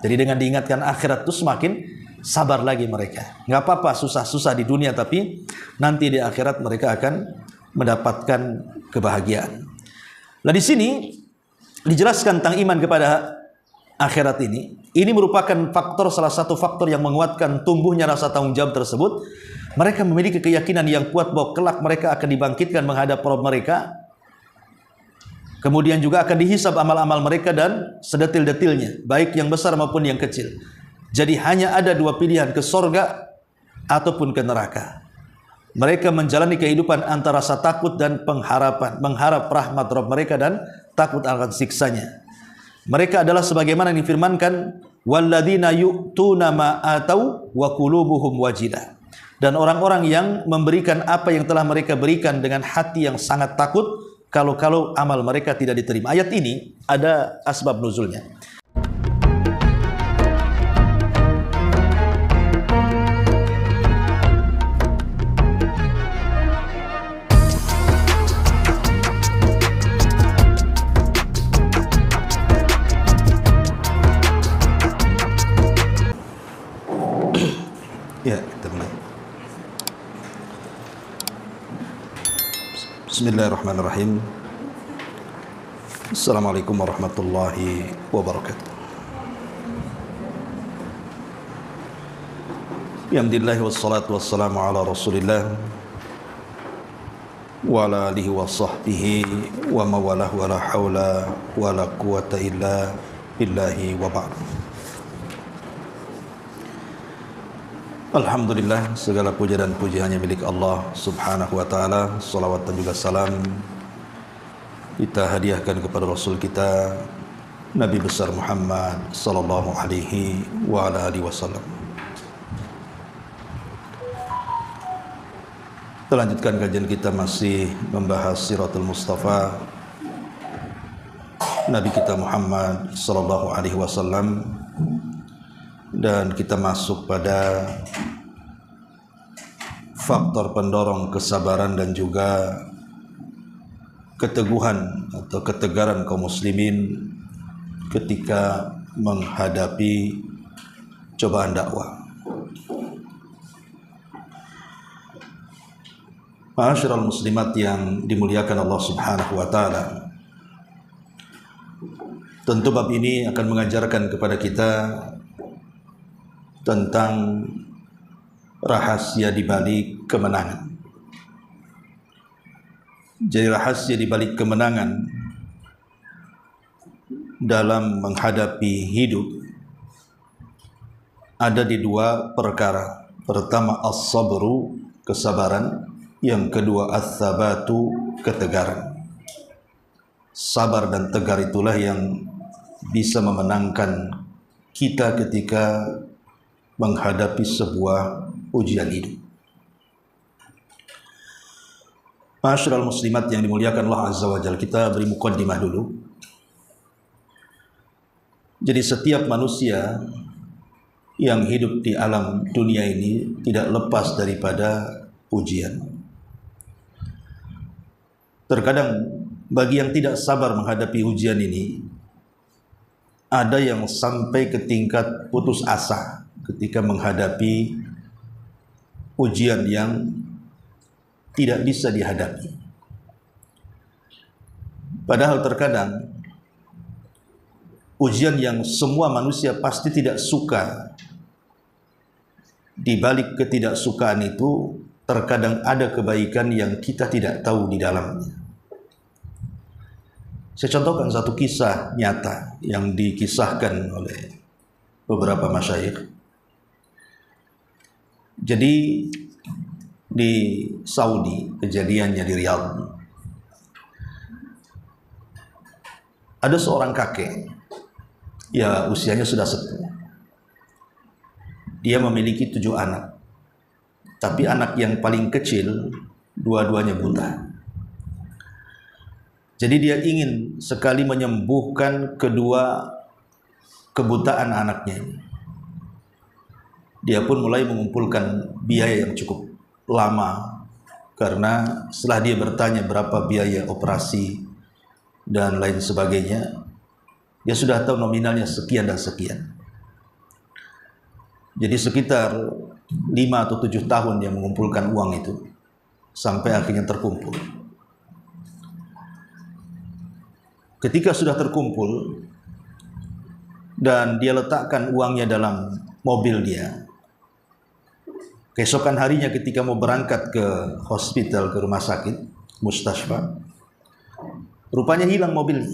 Jadi dengan diingatkan akhirat itu semakin sabar lagi mereka. Nggak apa-apa susah-susah di dunia, tapi nanti di akhirat mereka akan mendapatkan kebahagiaan. Nah di sini dijelaskan tentang iman kepada akhirat ini. Ini merupakan salah satu faktor yang menguatkan tumbuhnya rasa tanggung jawab tersebut. Mereka memiliki keyakinan yang kuat bahwa kelak mereka akan dibangkitkan menghadap Rabb mereka. Kemudian juga akan dihisab amal-amal mereka dan sedetil-detilnya, baik yang besar maupun yang kecil. Jadi hanya ada dua pilihan, ke sorga ataupun ke neraka. Mereka menjalani kehidupan antara rasa takut dan pengharapan, mengharap rahmat Rabb mereka dan takut akan siksanya. Mereka adalah sebagaimana yang difirmankan, walladzina yu'tuna ma atau wa qulubuhum wajilah. Dan orang-orang yang memberikan apa yang telah mereka berikan dengan hati yang sangat takut kalau amal mereka tidak diterima. Ayat ini ada asbab nuzulnya. Ya, kita mulai. Bismillahirrahmanirrahim. Assalamualaikum warahmatullahi wabarakatuh. Alhamdulillah wassalatu wassalamu ala Rasulillah wa ala alihi wa sahbihi wa mawalah wa la hawla wa la quwata illa billahi wa ba'd. Alhamdulillah, segala puja dan puji hanya milik Allah subhanahu wa ta'ala. Salawat dan juga salam kita hadiahkan kepada Rasul kita Nabi besar Muhammad sallallahu alaihi wa ala alihi wasallam. Kita lanjutkan kajian kita, masih membahas Siratul Mustafa Nabi kita Muhammad sallallahu alaihi wasallam. Dan kita masuk pada faktor pendorong kesabaran dan juga keteguhan atau ketegaran kaum muslimin ketika menghadapi cobaan dakwah. Ma'asyiral muslimat yang dimuliakan Allah Subhanahu wa taala. Tentu bab ini akan mengajarkan kepada kita tentang rahasia di balik kemenangan. Jadi rahasia di balik kemenangan dalam menghadapi hidup ada di dua perkara. Pertama as-sabru, kesabaran. Yang kedua as-sabatu, ketegaran. Sabar dan tegar itulah yang bisa memenangkan kita ketika menghadapi sebuah ujian hidup. Ma'asyiral muslimat yang dimuliakan Allah Azza wa Jalla, kita beri muqaddimah dulu. Jadi setiap manusia yang hidup di alam dunia ini tidak lepas daripada ujian. Terkadang bagi yang tidak sabar menghadapi ujian ini, ada yang sampai ke tingkat putus asa ketika menghadapi ujian yang tidak bisa dihadapi. Padahal terkadang ujian yang semua manusia pasti tidak suka, di balik ketidaksukaan itu terkadang ada kebaikan yang kita tidak tahu di dalamnya. Saya contohkan satu kisah nyata yang dikisahkan oleh beberapa masyayikh. Jadi di Saudi, kejadiannya di Riyadh, ada seorang kakek, ya usianya sudah sepuh. Dia memiliki 7 anak, tapi anak yang paling kecil dua-duanya buta. Jadi dia ingin sekali menyembuhkan kedua kebutaan anaknya ini. Dia pun mulai mengumpulkan biaya yang cukup lama, karena setelah dia bertanya berapa biaya operasi dan lain sebagainya, dia sudah tahu nominalnya sekian dan sekian. Jadi sekitar 5 atau 7 tahun dia mengumpulkan uang itu sampai akhirnya terkumpul. Ketika sudah terkumpul dan dia letakkan uangnya dalam mobil dia, keesokan harinya ketika mau berangkat ke hospital, ke rumah sakit, mustashfa, rupanya hilang mobilnya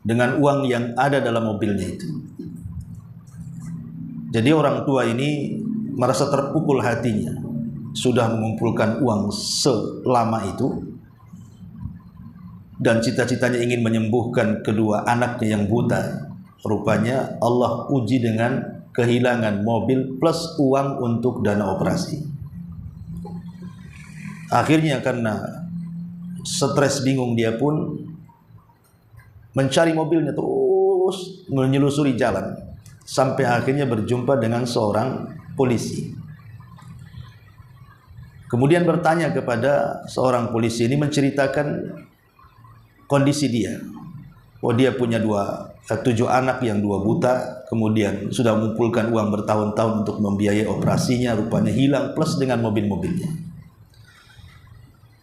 dengan uang yang ada dalam mobilnya itu. Jadi orang tua ini merasa terpukul hatinya, sudah mengumpulkan uang selama itu dan cita-citanya ingin menyembuhkan kedua anaknya yang buta. Rupanya Allah uji dengan kehilangan mobil plus uang untuk dana operasi. Akhirnya karena stres bingung, dia pun mencari mobilnya, terus menyelusuri jalan sampai akhirnya berjumpa dengan seorang polisi. Kemudian bertanya kepada seorang polisi ini, menceritakan kondisi dia. Oh, dia punya 7 anak yang 2 buta, kemudian sudah mengumpulkan uang bertahun-tahun untuk membiayai operasinya, rupanya hilang plus dengan mobil-mobilnya.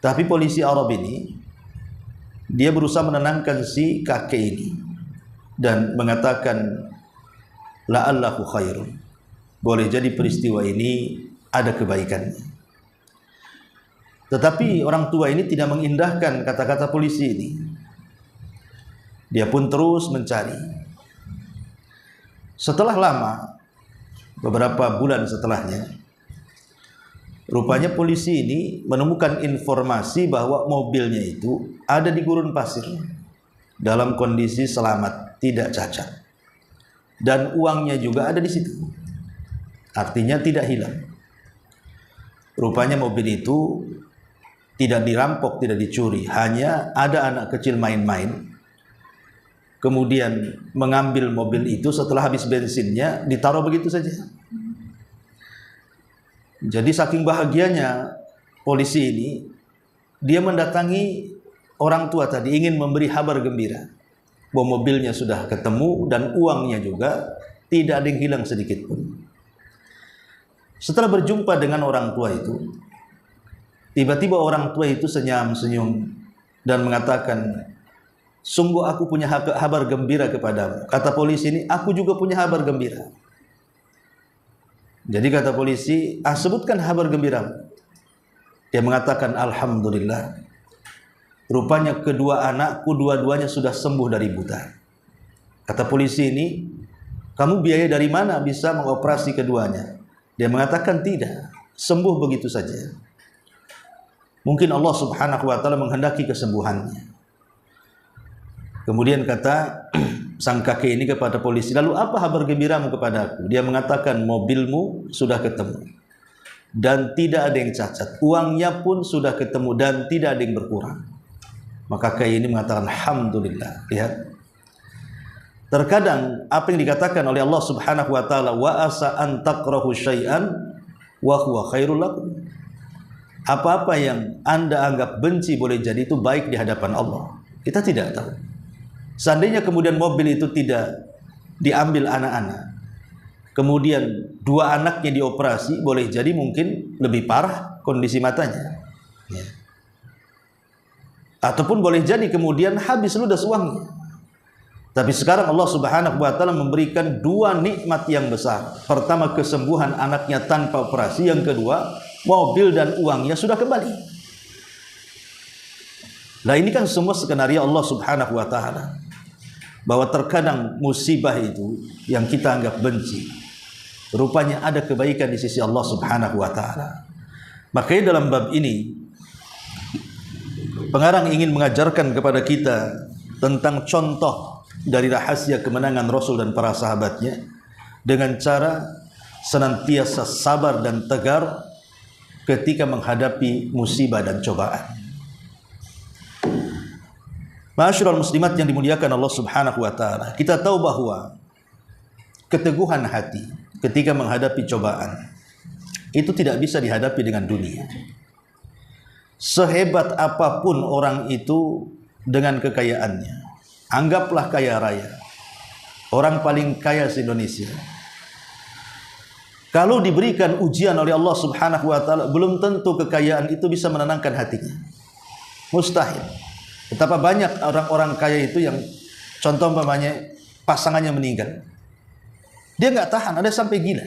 Tapi polisi Arab ini, dia berusaha menenangkan si kakek ini dan mengatakan, la'allahu khairun, boleh jadi peristiwa ini ada kebaikannya. Tetapi orang tua ini tidak mengindahkan kata-kata polisi ini. Dia pun terus mencari. Setelah lama, beberapa bulan setelahnya, rupanya polisi ini menemukan informasi bahwa mobilnya itu ada di gurun pasir dalam kondisi selamat, tidak cacat, dan uangnya juga ada di situ, artinya tidak hilang. Rupanya mobil itu tidak dirampok, tidak dicuri, hanya ada anak kecil main-main, kemudian mengambil mobil itu setelah habis bensinnya, ditaruh begitu saja. Jadi saking bahagianya polisi ini, dia mendatangi orang tua tadi, ingin memberi kabar gembira bahwa mobilnya sudah ketemu dan uangnya juga tidak ada yang hilang sedikit pun. Setelah berjumpa dengan orang tua itu, tiba-tiba orang tua itu senyum-senyum dan mengatakan, sungguh aku punya kabar gembira kepadamu. Kata polisi ini, aku juga punya kabar gembira. Jadi kata polisi, sebutkan kabar gembiramu. Dia mengatakan, alhamdulillah, rupanya kedua anakku dua-duanya sudah sembuh dari buta. Kata polisi ini, kamu biaya dari mana bisa mengoperasi keduanya? Dia mengatakan tidak, sembuh begitu saja. Mungkin Allah subhanahu wa ta'ala menghendaki kesembuhannya. Kemudian kata sang kakek ini kepada polisi, lalu apa kabar gembiramu kepada aku? Dia mengatakan, mobilmu sudah ketemu dan tidak ada yang cacat, uangnya pun sudah ketemu dan tidak ada yang berkurang. Maka kakek ini mengatakan, alhamdulillah. Lihat, terkadang apa yang dikatakan oleh Allah subhanahu wa ta'ala, wa asa an takrahu syai'an wa huwa khairul lakum, apa-apa yang anda anggap benci boleh jadi itu baik di hadapan Allah. Kita tidak tahu. Seandainya kemudian mobil itu tidak diambil anak-anak, kemudian 2 anaknya dioperasi, boleh jadi mungkin lebih parah kondisi matanya, ya. Ataupun boleh jadi kemudian habis ludas uangnya. Tapi sekarang Allah subhanahu wa ta'ala memberikan 2 nikmat yang besar. Pertama, kesembuhan anaknya tanpa operasi. Yang kedua, mobil dan uangnya sudah kembali. Nah, ini kan semua skenario Allah subhanahu wa ta'ala, bahwa terkadang musibah itu yang kita anggap benci, rupanya ada kebaikan di sisi Allah subhanahu wa ta'ala. Makanya dalam bab ini pengarang ingin mengajarkan kepada kita tentang contoh dari rahasia kemenangan Rasul dan para sahabatnya dengan cara senantiasa sabar dan tegar ketika menghadapi musibah dan cobaan. Ma'asyiral muslimat yang dimuliakan Allah subhanahu wa ta'ala, kita tahu bahwa keteguhan hati ketika menghadapi cobaan itu tidak bisa dihadapi dengan dunia. Sehebat apapun orang itu dengan kekayaannya, anggaplah kaya raya, orang paling kaya se-Indonesia, kalau diberikan ujian oleh Allah Subhanahu wa taala, belum tentu kekayaan itu bisa menenangkan hatinya. Mustahil. Betapa banyak orang-orang kaya itu yang contoh umpamanya pasangannya meninggal, dia nggak tahan, ada sampai gila.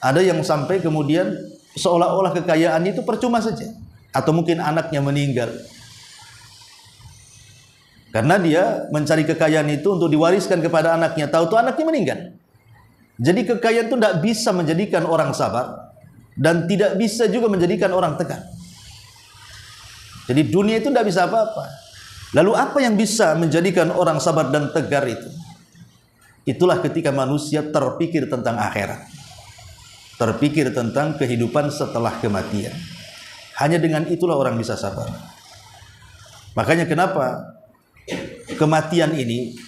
Ada yang sampai kemudian seolah-olah kekayaan itu percuma saja, atau mungkin anaknya meninggal. Karena dia mencari kekayaan itu untuk diwariskan kepada anaknya, tahu-tahu anaknya meninggal. Jadi kekayaan itu tidak bisa menjadikan orang sabar dan tidak bisa juga menjadikan orang tegar. Jadi dunia itu tidak bisa apa-apa. Lalu apa yang bisa menjadikan orang sabar dan tegar itu? Itulah ketika manusia terpikir tentang akhirat, terpikir tentang kehidupan setelah kematian. Hanya dengan itulah orang bisa sabar. Makanya kenapa kematian ini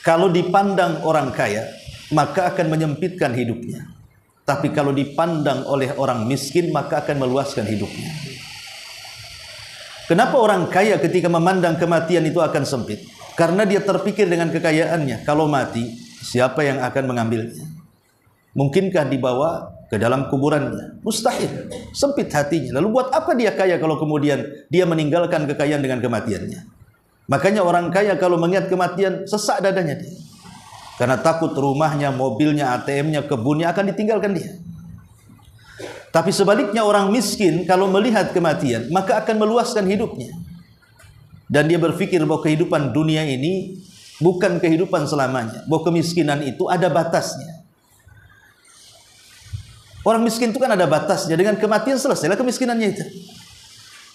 kalau dipandang orang kaya maka akan menyempitkan hidupnya, tapi kalau dipandang oleh orang miskin maka akan meluaskan hidupnya. Kenapa orang kaya ketika memandang kematian itu akan sempit? Karena dia terpikir dengan kekayaannya, kalau mati siapa yang akan mengambilnya? Mungkinkah dibawa ke dalam kuburannya? Mustahil. Sempit hatinya. Lalu buat apa dia kaya kalau kemudian dia meninggalkan kekayaan dengan kematiannya? Makanya orang kaya kalau mengingat kematian sesak dadanya dia, karena takut rumahnya, mobilnya, ATM-nya, kebunnya akan ditinggalkan dia. Tapi sebaliknya orang miskin kalau melihat kematian maka akan meluaskan hidupnya, dan dia berpikir bahwa kehidupan dunia ini bukan kehidupan selamanya, bahwa kemiskinan itu ada batasnya. Orang miskin itu kan ada batasnya, dengan kematian selesailah kemiskinannya itu.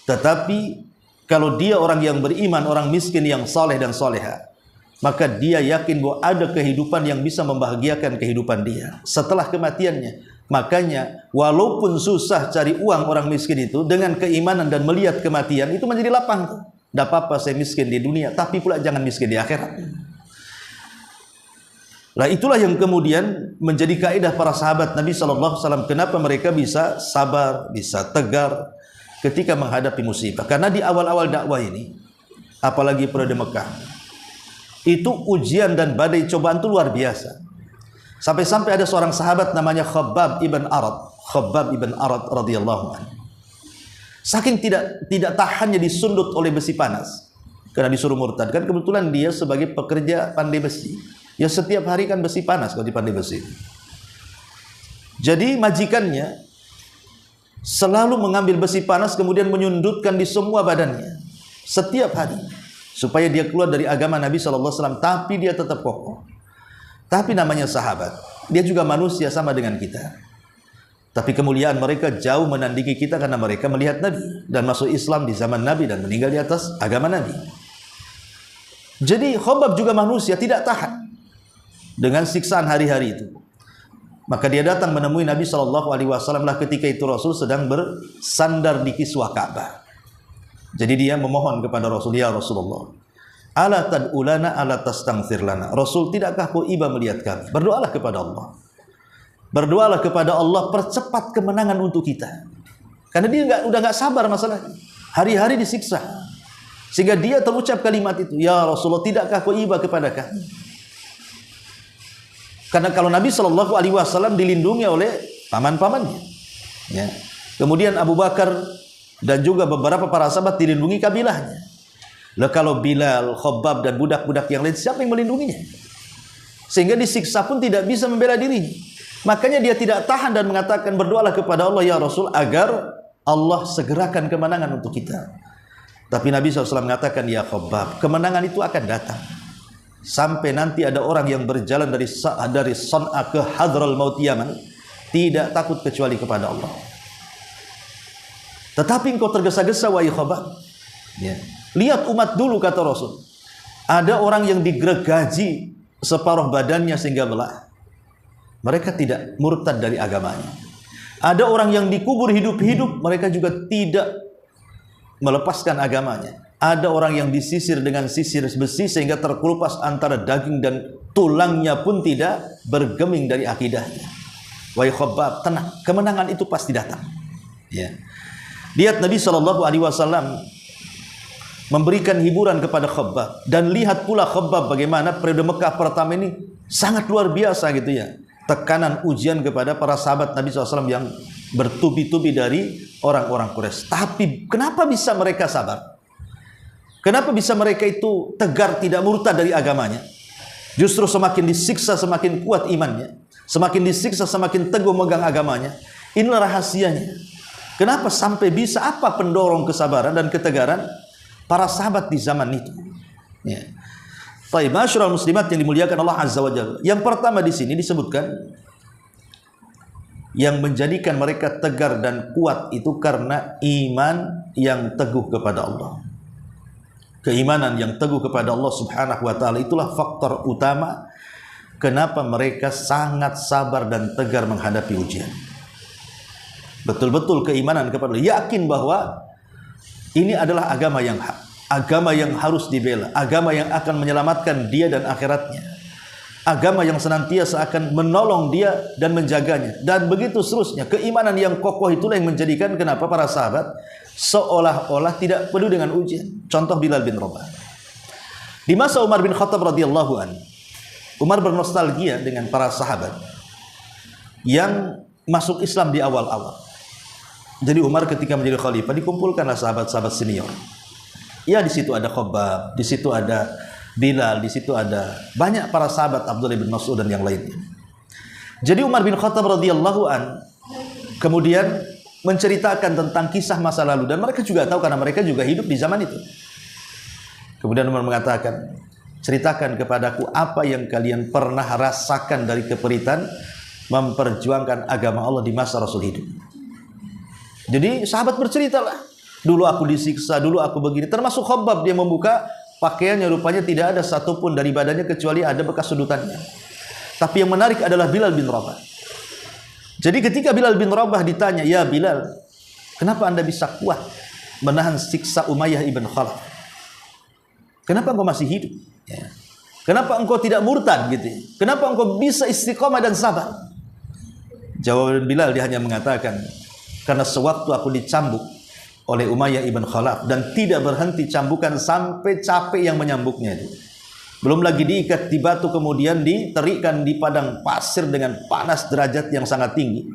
Tetapi kalau dia orang yang beriman, orang miskin yang saleh dan soleha, maka dia yakin bahwa ada kehidupan yang bisa membahagiakan kehidupan dia setelah kematiannya. Makanya walaupun susah cari uang orang miskin itu, dengan keimanan dan melihat kematian itu menjadi lapang. Tidak apa-apa saya miskin di dunia, tapi pula jangan miskin di akhirat. Nah, itulah yang kemudian menjadi kaidah para sahabat Nabi SAW. Kenapa mereka bisa sabar, bisa tegar ketika menghadapi musibah? Karena di awal-awal dakwah ini, apalagi periode Mekah, itu ujian dan badai cobaan itu luar biasa. Sampai-sampai ada seorang sahabat namanya Khabbab ibn Arad radhiyallahu anhu. Saking tidak tahannya disundut oleh besi panas, karena disuruh murtad. Kan kebetulan dia sebagai pekerja pandai besi, ya setiap hari kan besi panas kalau di pandai besi. Jadi majikannya selalu mengambil besi panas kemudian menyundutkan di semua badannya setiap hari, supaya dia keluar dari agama Nabi SAW. Tapi dia tetap kokoh. Tapi namanya sahabat, dia juga manusia sama dengan kita. Tapi kemuliaan mereka jauh menandingi kita karena mereka melihat Nabi dan masuk Islam di zaman Nabi dan meninggal di atas agama Nabi. Jadi Khabbab juga manusia, tidak tahan dengan siksaan hari-hari itu. Maka dia datang menemui Nabi SAW lah ketika itu Rasul sedang bersandar di kiswah Ka'bah. Jadi dia memohon kepada Rasul, ya Rasulullah, ala tad'ulana ala tastaghfir lana. Rasul, tidakkah kau iba melihat kami? Berdoalah kepada Allah. Berdoalah kepada Allah, percepat kemenangan untuk kita. Karena dia udah nggak sabar masalahnya. Hari-hari disiksa. Sehingga dia terucap kalimat itu, ya Rasulullah, tidakkah kau iba kepada kami? Karena kalau Nabi SAW dilindungi oleh paman-pamannya, ya. Kemudian Abu Bakar dan juga beberapa para sahabat dilindungi kabilahnya. Lah kalau Bilal, Khabbab dan budak-budak yang lain, siapa yang melindunginya? Sehingga disiksa pun tidak bisa membela dirinya. Makanya dia tidak tahan dan mengatakan, berdoalah kepada Allah ya Rasul agar Allah segerakan kemenangan untuk kita. Tapi Nabi SAW mengatakan, ya Khabbab, kemenangan itu akan datang sampai nanti ada orang yang berjalan dari Son'a ke Hadral Maut Yaman, tidak takut kecuali kepada Allah. Tetapi engkau tergesa-gesa wahai Khabbab, ya. Lihat umat dulu, kata Rasul. Ada orang yang digregaji separuh badannya sehingga belah. Mereka tidak murtad dari agamanya. Ada orang yang dikubur hidup-hidup, mereka juga tidak melepaskan agamanya. Ada orang yang disisir dengan sisir besi sehingga terkelupas antara daging dan tulangnya pun tidak bergeming dari akidahnya. Wahai Khabbab, tenang, kemenangan itu pasti datang. Ya. Lihat Nabi SAW memberikan hiburan kepada Khabbab, dan lihat pula Khabbab bagaimana periode Mekah pertama ini sangat luar biasa gitu ya. tekanan ujian kepada para sahabat Nabi SAW yang bertubi-tubi dari orang-orang Quraisy. Tapi kenapa bisa mereka sabar? Kenapa bisa mereka itu tegar, tidak murtad dari agamanya? Justru semakin disiksa semakin kuat imannya, semakin disiksa semakin teguh megang agamanya. Inilah rahasianya. Kenapa sampai bisa, apa pendorong kesabaran dan ketegaran para sahabat di zaman itu? Ya. Baik, masyarul muslimat yang dimuliakan Allah Azza wa Jalla. Yang pertama di sini disebutkan yang menjadikan mereka tegar dan kuat itu karena iman yang teguh kepada Allah. Keimanan yang teguh kepada Allah Subhanahu wa taala itulah faktor utama kenapa mereka sangat sabar dan tegar menghadapi ujian. Betul-betul keimanan kepada Allah, yakin bahwa ini adalah agama yang hak, agama yang harus dibela, agama yang akan menyelamatkan dia dan akhiratnya, agama yang senantiasa akan menolong dia dan menjaganya, dan begitu seterusnya. Keimanan yang kokoh itulah yang menjadikan kenapa para sahabat seolah-olah tidak peduli dengan ujian. Contoh Bilal bin Rabah. Di masa Umar bin Khattab radhiyallahu anhu, Umar bernostalgia dengan para sahabat yang masuk Islam di awal-awal. Jadi Umar ketika menjadi khalifah dikumpulkanlah sahabat-sahabat senior. Ya, di situ ada Khabbab, di situ ada Bilal, di situ ada banyak para sahabat, Abdullah bin Mas'ud dan yang lainnya. Jadi Umar bin Khattab radhiyallahu an kemudian menceritakan tentang kisah masa lalu, dan mereka juga tahu karena mereka juga hidup di zaman itu. Kemudian Umar mengatakan, ceritakan kepadaku apa yang kalian pernah rasakan dari keperitan memperjuangkan agama Allah di masa Rasul hidup. Jadi sahabat berceritalah, dulu aku disiksa, dulu aku begini. Termasuk Khabbab, dia membuka pakaiannya, rupanya tidak ada satupun dari badannya kecuali ada bekas sudutannya. Tapi yang menarik adalah Bilal bin Rabah. Jadi ketika Bilal bin Rabah ditanya, ya Bilal, kenapa anda bisa kuat menahan siksa Umayyah ibn Khalaf? Kenapa engkau masih hidup? Ya. Kenapa engkau tidak murtad gitu? Kenapa engkau bisa istiqomah dan sabar? Jawaban Bilal, dia hanya mengatakan, karena sewaktu aku dicambuk oleh Umayyah ibn Khalaf dan tidak berhenti cambukan sampai capek yang menyambuknya itu. Belum lagi diikat di batu kemudian diterikkan di padang pasir dengan panas derajat yang sangat tinggi.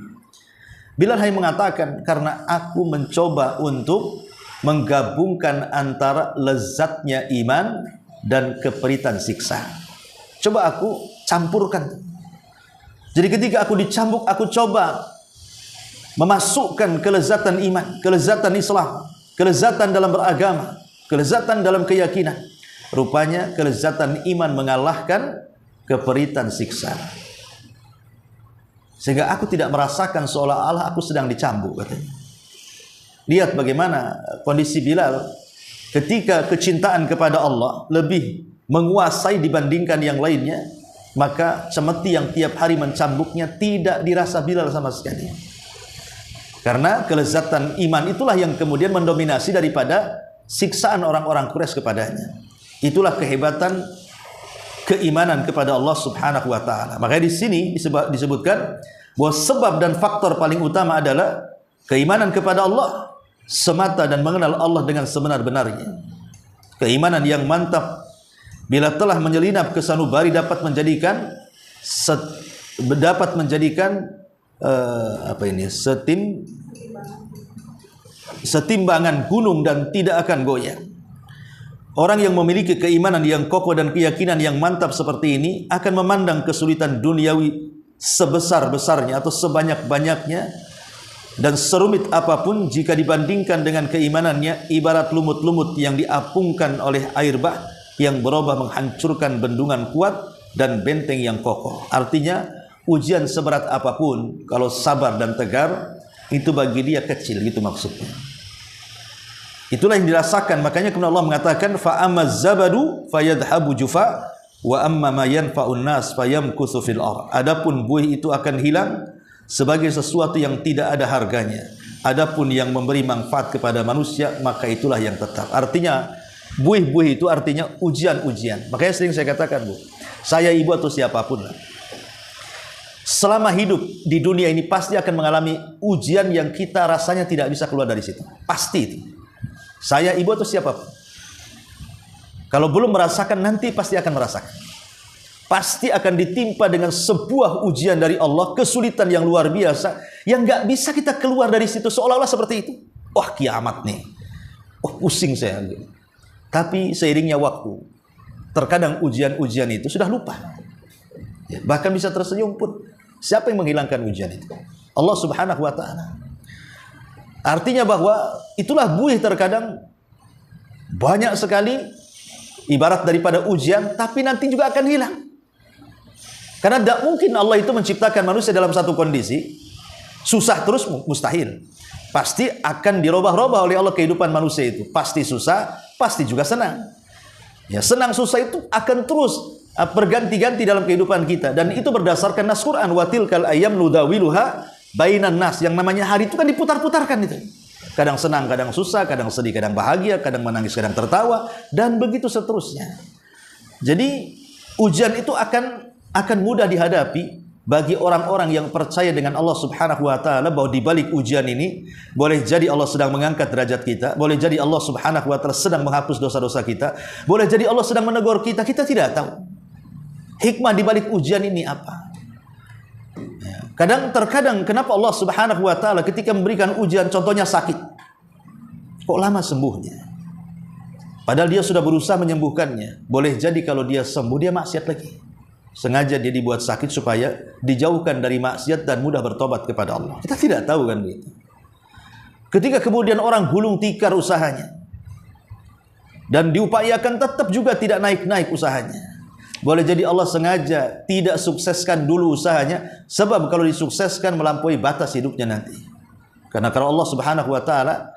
Bilal hanya mengatakan, karena aku mencoba untuk menggabungkan antara lezatnya iman dan keperitan siksa. Coba aku campurkan. Jadi ketika aku dicambuk, aku coba memasukkan kelezatan iman, kelezatan Islam, kelezatan dalam beragama, kelezatan dalam keyakinan. Rupanya kelezatan iman mengalahkan keperitan siksa. Sehingga aku tidak merasakan seolah-olah aku sedang dicambuk, katanya. Lihat bagaimana kondisi Bilal ketika kecintaan kepada Allah lebih menguasai dibandingkan yang lainnya, maka cemeti yang tiap hari mencambuknya tidak dirasa Bilal sama sekali. Karena kelezatan iman itulah yang kemudian mendominasi daripada siksaan orang-orang Quraisy kepadanya. Itulah kehebatan keimanan kepada Allah Subhanahu wa taala. Makanya di sini disebutkan bahwa sebab dan faktor paling utama adalah keimanan kepada Allah semata dan mengenal Allah dengan sebenar-benarnya. Keimanan yang mantap bila telah menyelinap ke sanubari dapat menjadikan setimbangan gunung dan tidak akan goyah. Orang yang memiliki keimanan yang kokoh dan keyakinan yang mantap seperti ini akan memandang kesulitan duniawi sebesar-besarnya atau sebanyak-banyaknya dan serumit apapun jika dibandingkan dengan keimanannya, ibarat lumut-lumut yang diapungkan oleh air bah yang berubah menghancurkan bendungan kuat dan benteng yang kokoh. Artinya ujian seberat apapun, kalau sabar dan tegar, itu bagi dia kecil, gitu maksudnya. Itulah yang dirasakan. Makanya kemudian Allah mengatakan, fa amaz zabadu fayadhabu jufa wa amma ma yanfa'un nas fayamkuthu fil ardh. Adapun buih itu akan hilang sebagai sesuatu yang tidak ada harganya. Adapun yang memberi manfaat kepada manusia, maka itulah yang tetap. Artinya buih-buih itu artinya ujian-ujian. Makanya sering saya katakan, Bu, saya ibu atau siapapun lah, selama hidup di dunia ini pasti akan mengalami ujian yang kita rasanya tidak bisa keluar dari situ. Pasti itu. Saya ibu atau siapapun, kalau belum merasakan, nanti pasti akan merasakan. pasti akan ditimpa dengan sebuah ujian dari Allah, kesulitan yang luar biasa, yang nggak bisa kita keluar dari situ, seolah-olah seperti itu. Wah, kiamat nih. Wah, pusing saya. Tapi seiringnya waktu, terkadang ujian-ujian itu sudah lupa. Ya, bahkan bisa tersenyum pun. Siapa yang menghilangkan ujian itu? Allah Subhanahu wa ta'ala. Artinya bahwa itulah buih terkadang banyak sekali ibarat daripada ujian, tapi nanti juga akan hilang. Karena tidak mungkin Allah itu menciptakan manusia dalam satu kondisi susah terus, mustahil. Pasti akan dirubah-rubah oleh Allah kehidupan manusia itu. Pasti susah, pasti juga senang. Ya, senang susah itu akan terus berganti-ganti dalam kehidupan kita, dan itu berdasarkan nas Quran, wa tilkal ayyam nudawiluha bainan nas. Yang namanya hari itu kan diputar-putarkan itu. Kadang senang, kadang susah, kadang sedih, kadang bahagia, kadang menangis, kadang tertawa, dan begitu seterusnya. Jadi ujian itu akan mudah dihadapi bagi orang-orang yang percaya dengan Allah Subhanahu wa ta'ala, bahwa di balik ujian ini boleh jadi Allah sedang mengangkat derajat kita, boleh jadi Allah Subhanahu wa ta'ala sedang menghapus dosa-dosa kita, boleh jadi Allah sedang menegur kita, kita tidak tahu hikmah di balik ujian ini apa. Terkadang kenapa Allah Subhanahu wa ta'ala ketika memberikan ujian, contohnya sakit, kok lama sembuhnya, padahal dia sudah berusaha menyembuhkannya. Boleh jadi kalau dia sembuh, dia maksiat lagi. Sengaja dia dibuat sakit supaya dijauhkan dari maksiat dan mudah bertobat kepada Allah. Kita tidak tahu kan begitu. Ketika kemudian orang gulung tikar usahanya dan diupayakan tetap juga tidak naik-naik usahanya, boleh jadi Allah sengaja tidak sukseskan dulu usahanya, sebab kalau disukseskan melampaui batas hidupnya nanti. Karena kalau Allah Subhanahu wa ta'ala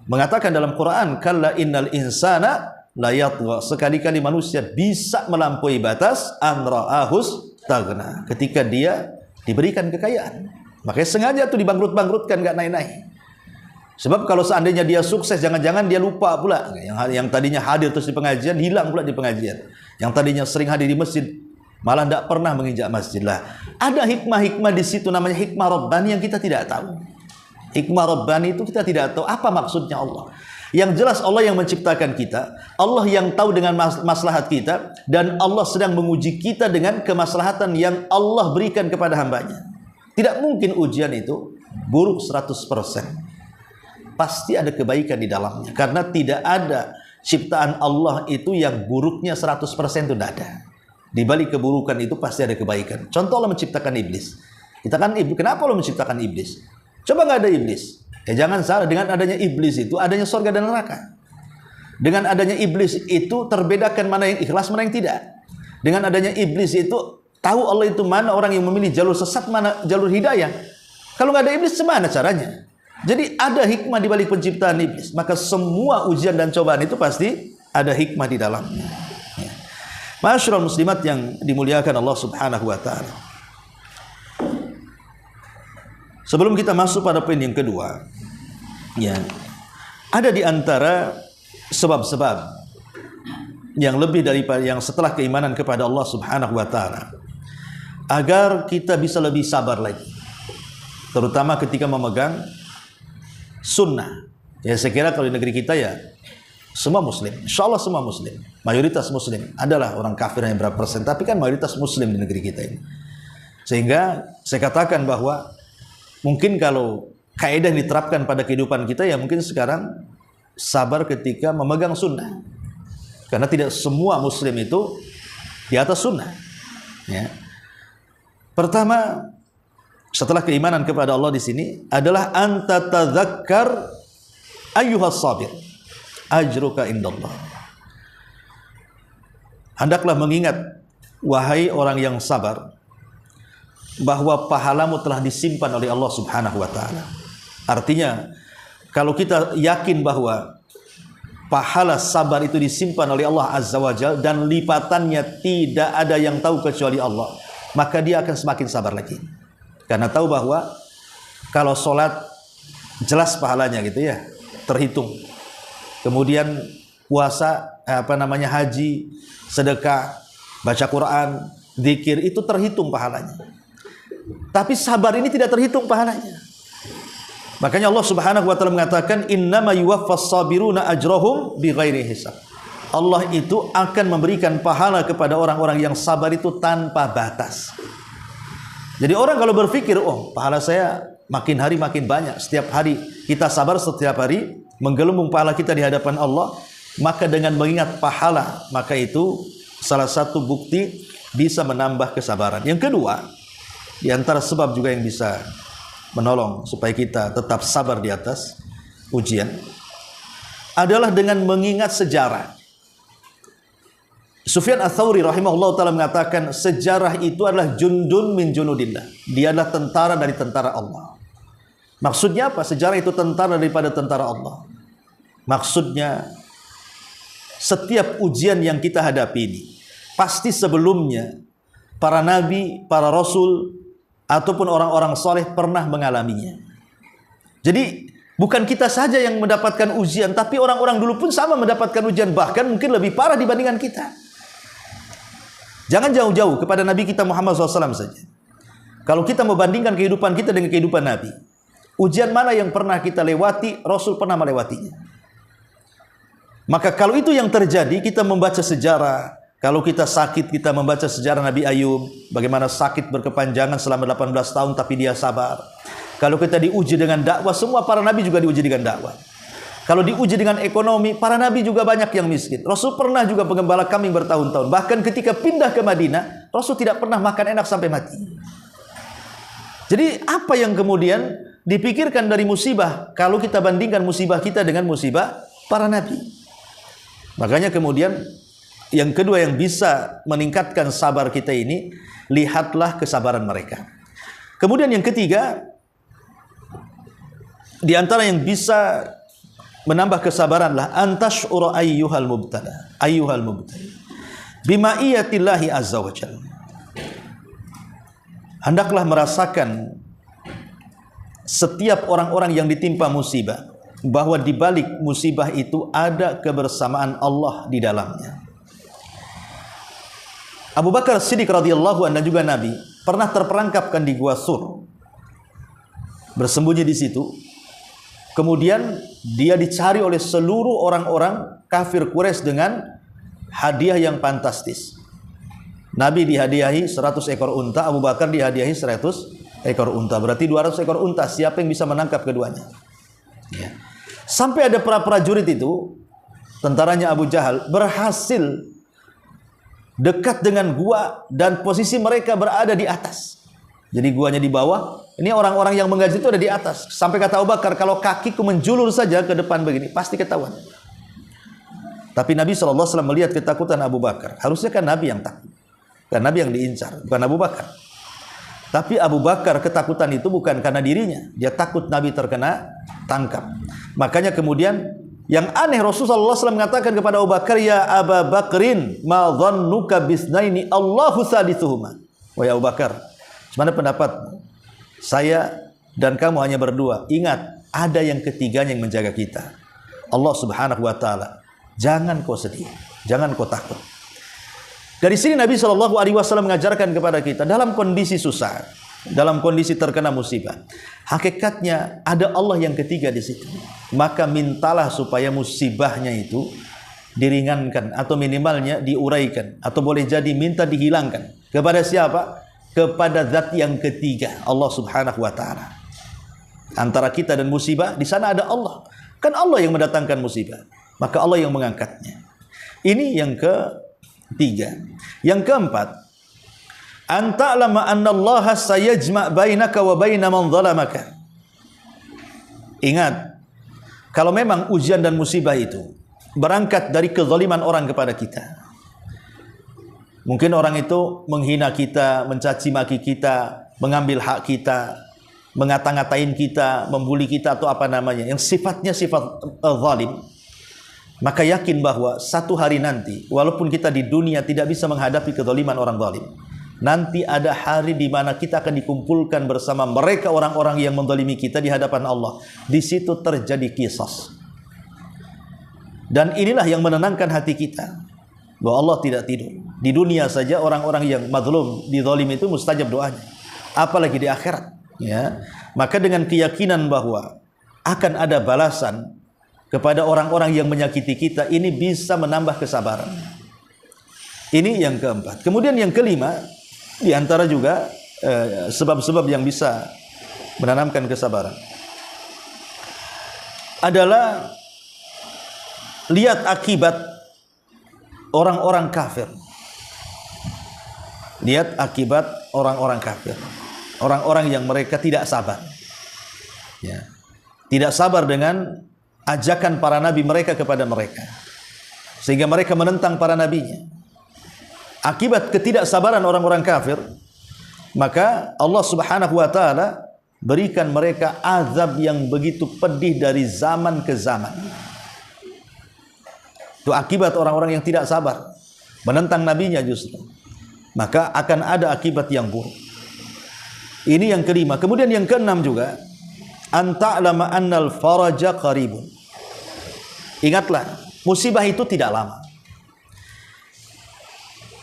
mengatakan dalam Quran, kalla innal insana la yatgha, sekali-kali manusia bisa melampaui batas an ra'ahus taghna, ketika dia diberikan kekayaan. Makanya sengaja tuh dibangkrut-bangkrutkan, nggak naik-naik. Sebab kalau seandainya dia sukses, jangan-jangan dia lupa pula. Yang tadinya hadir terus di pengajian, hilang pula di pengajian. Yang tadinya sering hadir di masjid, malah tidak pernah menginjak masjid. Lah, ada hikmah-hikmah di situ, namanya hikmah Rabbani, yang kita tidak tahu. Hikmah Rabbani itu kita tidak tahu apa maksudnya Allah. Yang jelas Allah yang menciptakan kita, Allah yang tahu dengan maslahat kita, dan Allah sedang menguji kita dengan kemaslahatan yang Allah berikan kepada hambanya. Tidak mungkin ujian itu buruk 100%. Pasti ada kebaikan di dalamnya, karena tidak ada ciptaan Allah itu yang buruknya 100% itu tidak ada. Di balik keburukan itu pasti ada kebaikan. Contoh Allah menciptakan iblis. Kita kan kenapa Allah menciptakan iblis? Coba nggak ada iblis. Ya jangan salah, dengan adanya iblis itu adanya surga dan neraka. Dengan adanya iblis itu terbedakan mana yang ikhlas, mana yang tidak. Dengan adanya iblis itu tahu Allah itu mana orang yang memilih jalur sesat, mana jalur hidayah. Kalau nggak ada iblis, gimana caranya? Jadi ada hikmah di balik penciptaan iblis. Maka semua ujian dan cobaan itu pasti ada hikmah di dalamnya. Ya. Ma'asyiral muslimat yang dimuliakan Allah Subhanahu wa ta'ala. Sebelum kita masuk pada poin yang kedua, ya, ada di antara sebab-sebab yang lebih daripada yang setelah keimanan kepada Allah Subhanahu wa ta'ala, agar kita bisa lebih sabar lagi, terutama ketika memegang sunnah. Ya, saya kira kalau di negeri kita ya semua muslim, insya Allah semua muslim, mayoritas muslim. Adalah orang kafir yang berapa persen, tapi kan mayoritas muslim di negeri kita ini. Sehingga saya katakan bahwa mungkin kalau kaidah yang diterapkan pada kehidupan kita, ya mungkin sekarang sabar ketika memegang sunnah. Karena tidak semua muslim itu di atas sunnah. Ya. Pertama, setelah keimanan kepada Allah di sini adalah anta tadzakkar ayyuhas sabir ajruka indallah. Hendaklah mengingat, wahai orang yang sabar, bahwa pahalamu telah disimpan oleh Allah Subhanahu wa ta'ala. Artinya, kalau kita yakin bahwa pahala sabar itu disimpan oleh Allah Azza wa Jalla dan lipatannya tidak ada yang tahu kecuali Allah, maka dia akan semakin sabar lagi. Karena tahu bahwa kalau sholat jelas pahalanya gitu ya, terhitung. Kemudian puasa, haji, sedekah, baca Quran, zikir, itu terhitung pahalanya. Tapi sabar ini tidak terhitung pahalanya. Makanya Allah Subhanahu wa ta'ala mengatakan, innama yuwaffas sabiruna ajrahum bighairi hisab. Allah itu akan memberikan pahala kepada orang-orang yang sabar itu tanpa batas. Jadi orang kalau berpikir, oh pahala saya makin hari makin banyak, setiap hari kita sabar, setiap hari menggelembung pahala kita di hadapan Allah, maka dengan mengingat pahala, maka itu salah satu bukti bisa menambah kesabaran. Yang kedua, di antara sebab juga yang bisa menolong supaya kita tetap sabar di atas ujian adalah dengan mengingat sejarah. Sufyan Ats-Tsauri rahimahullah ta'ala mengatakan, sejarah itu adalah jundun min junudillah. Dia adalah tentara dari tentara Allah. Maksudnya apa? Sejarah itu tentara daripada tentara Allah. Maksudnya, setiap ujian yang kita hadapi ini, pasti sebelumnya para nabi, para rasul, ataupun orang-orang soleh pernah mengalaminya. Jadi, bukan kita saja yang mendapatkan ujian, tapi orang-orang dulu pun sama mendapatkan ujian, bahkan mungkin lebih parah dibandingkan kita. Jangan jauh-jauh kepada Nabi kita Muhammad SAW saja. Kalau kita membandingkan kehidupan kita dengan kehidupan Nabi, ujian mana yang pernah kita lewati, Rasul pernah melewatinya. Maka kalau itu yang terjadi, kita membaca sejarah. Kalau kita sakit, kita membaca sejarah Nabi Ayub, bagaimana sakit berkepanjangan selama 18 tahun tapi dia sabar. Kalau kita diuji dengan dakwah, semua para nabi juga diuji dengan dakwah. Kalau diuji dengan ekonomi, para nabi juga banyak yang miskin. Rasul pernah juga penggembala kambing bertahun-tahun. Bahkan ketika pindah ke Madinah, Rasul tidak pernah makan enak sampai mati. Jadi apa yang kemudian dipikirkan dari musibah kalau kita bandingkan musibah kita dengan musibah para nabi? Makanya kemudian yang kedua yang bisa meningkatkan sabar kita ini, lihatlah kesabaran mereka. Kemudian yang ketiga, di antara yang bisa menambah kesabaranlah antash'ura ayyuhal mubtala bima'iyatillahi azza wa jalla. Hendaklah merasakan setiap orang-orang yang ditimpa musibah bahwa di balik musibah itu ada kebersamaan Allah di dalamnya. Abu Bakar Siddiq radhiyallahu anhu dan juga Nabi pernah terperangkapkan di Gua Sur, bersembunyi di situ. Kemudian dia dicari oleh seluruh orang-orang kafir Quraisy dengan hadiah yang fantastis. Nabi dihadiahi 100 ekor unta, Abu Bakar dihadiahi 100 ekor unta. Berarti 200 ekor unta. Siapa yang bisa menangkap keduanya? Ya. Sampai ada para prajurit itu, tentaranya Abu Jahal, berhasil dekat dengan gua dan posisi mereka berada di atas. Jadi guanya di bawah, ini orang-orang yang menggaji itu ada di atas. Sampai kata Abu Bakar, kalau kakiku menjulur saja ke depan begini, pasti ketahuan. Tapi Nabi SAW melihat ketakutan Abu Bakar. Harusnya kan Nabi yang takut. Kan Nabi yang diincar, bukan Abu Bakar. Tapi Abu Bakar ketakutan itu bukan karena dirinya. Dia takut Nabi terkena tangkap. Makanya kemudian yang aneh, Rasulullah SAW mengatakan kepada Abu Bakar, ya Abu Bakrin, ma dhannuka bisnaini Allahu sadithuhuma. Wahai Abu Bakar, mana pendapatmu? Saya dan kamu hanya berdua. Ingat, ada yang ketiganya yang menjaga kita. Allah Subhanahu wa taala. Jangan kau sedih, jangan kau takut. Dari sini Nabi SAW mengajarkan kepada kita dalam kondisi susah, dalam kondisi terkena musibah, hakikatnya ada Allah yang ketiga di situ. Maka mintalah supaya musibahnya itu diringankan atau minimalnya diuraikan, atau boleh jadi minta dihilangkan. Kepada siapa? Kepada zat yang ketiga, Allah Subhanahu wa taala. Antara kita dan musibah, di sana ada Allah. Kan Allah yang mendatangkan musibah, maka Allah yang mengangkatnya. Ini yang ketiga. Yang keempat, anta'lama annallaha sayajma' bainaka wa baina man zalamaka. Ingat, kalau memang ujian dan musibah itu berangkat dari kezaliman orang kepada kita. Mungkin orang itu menghina kita, mencaci maki kita, mengambil hak kita, mengata-ngatain kita, membuli kita atau apa namanya, yang sifatnya sifat zalim. Maka yakin bahwa satu hari nanti, walaupun kita di dunia tidak bisa menghadapi kezaliman orang zalim, nanti ada hari di mana kita akan dikumpulkan bersama mereka orang-orang yang menzalimi kita di hadapan Allah. Di situ terjadi qisas. Dan inilah yang menenangkan hati kita, bahwa Allah tidak tidur. Di dunia saja orang-orang yang mazlum, dizalim itu mustajab doanya, apalagi di akhirat. Ya, maka dengan keyakinan bahwa akan ada balasan kepada orang-orang yang menyakiti kita, ini bisa menambah kesabaran. Ini yang keempat. Kemudian yang kelima, di antara juga sebab-sebab yang bisa menanamkan kesabaran adalah lihat akibat orang-orang kafir. Lihat akibat orang-orang kafir. Orang-orang yang mereka tidak sabar. Ya. Tidak sabar dengan ajakan para nabi mereka kepada mereka, sehingga mereka menentang para nabinya. Akibat ketidaksabaran orang-orang kafir, maka Allah Subhanahu wa taala berikan mereka azab yang begitu pedih dari zaman ke zaman. Itu akibat orang-orang yang tidak sabar, menentang nabinya justru. Maka akan ada akibat yang buruk. Ini yang kelima. Kemudian yang keenam juga, anta'lama annal faraja qaribun. Ingatlah, musibah itu tidak lama.